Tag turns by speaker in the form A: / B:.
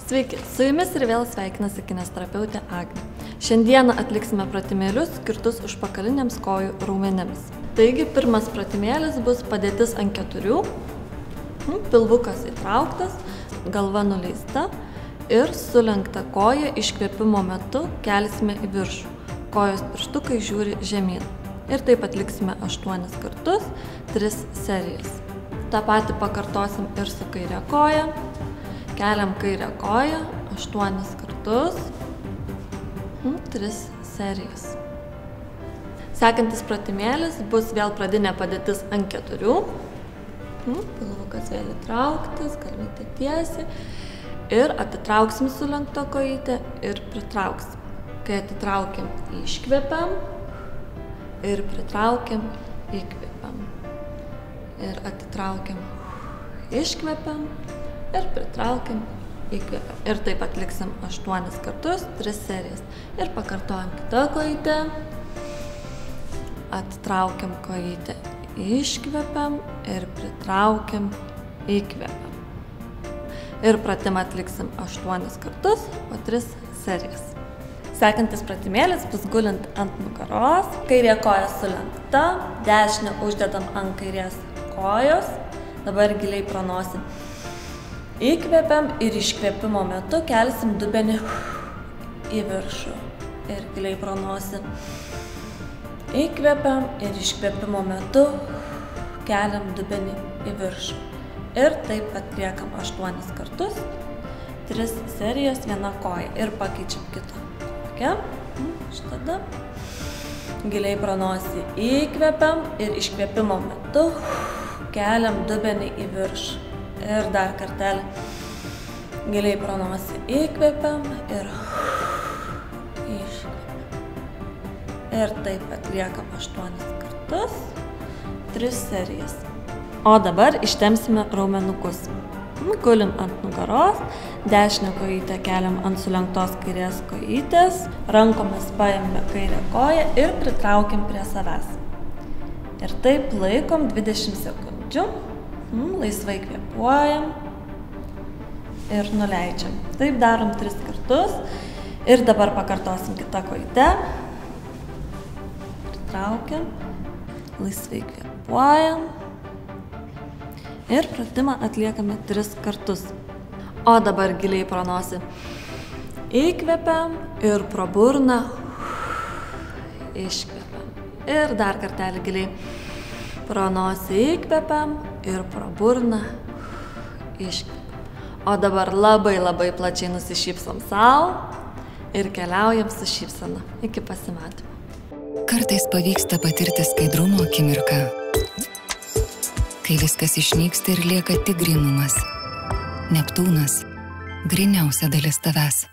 A: Sveiki, su jumis ir vėl sveikinasi kineziterapeutė Agnė. Šiandieną atliksime pratimėlius skirtus užpakaliniams kojų raumenims. Taigi, pirmas pratimėlis bus padėtis ant 4, pilvukas įtrauktas, galva nuleista ir sulenkta koja iškvėpimo metu kelsime į viršų. Kojos pirštukai žiūri žemyn. Ir taip atliksime 8 kartus, 3 serijas. Ta patį pakartosim ir su kairė koja. Keliam kairę koją 8 kartus, 3 serijas. Sekantis pratimėlis bus vėl pradinė padėtis ant 4. Pilvukas vėl įtrauktas, galvytė tiesiai. Ir atitrauksim sulenktą kojytę ir pritrauksim. Kai atitraukiam, iškvepiam ir pritraukiam, įkvepiam. Ir atitraukiam, iškvepiam ir pritraukiam, įkvepiam. Ir taip atliksim 8 kartus, 3 serijas. Ir pakartojam kitą kojytę. Atitraukiam kojytę, iškvepiam ir pritraukiam, įkvepiam. Ir pratimą atliksim 8 kartus, po 3 serijas. Sekantis pratimėlis bus gulint ant nugaros. Kairė koja sulenkta, dešinę uždedam ant kairės kojos. Dabar giliai pro nosį įkvepiam ir iškvėpimo metu kelsim dubenį į viršų. Ir giliai pro nosį įkvepiam ir iškvėpimo metu keliam dubenį į viršų. Ir taip atliekam 8 kartus, 3 serijas, 1 koja. Ir pakeičiam kitą. Štada giliai pro nosį įkvepiam ir iškvėpimo metu keliam dubenį į viršų. Ir dar kartelį giliai pro nosį įkvepiam ir iškvepiam. Ir taip atliekam 8 kartus, 3 serijas. O dabar ištempsime raumenukus. Gulim ant nugaros, dešinę kojytę keliam ant sulenktos kairės kojytės, rankomis paėmė kairę koją ir pritraukiam prie savęs. Ir taip laikom 20 sekundžių, laisvai kvėpuojam ir nuleidžiam. Taip darom 3 kartus ir dabar pakartosim kitą kojytę. Pritraukiam, laisvai kvėpuojam. Ir pratimą atliekame 3 kartus. O dabar giliai pro nosį įkvepiam ir pro burną iškvepiam. Ir dar kartelį giliai pro nosį įkvepiam ir pro burną iškvepiam. O dabar labai plačiai nusišypsom savo ir keliaujam su šypsena. Iki pasimatymo.
B: Kartais pavyksta patirti skaidrumo akimirką, kai viskas išnyksta ir lieka tik grynumas. Neptūnas – gryniausia dalis tavęs.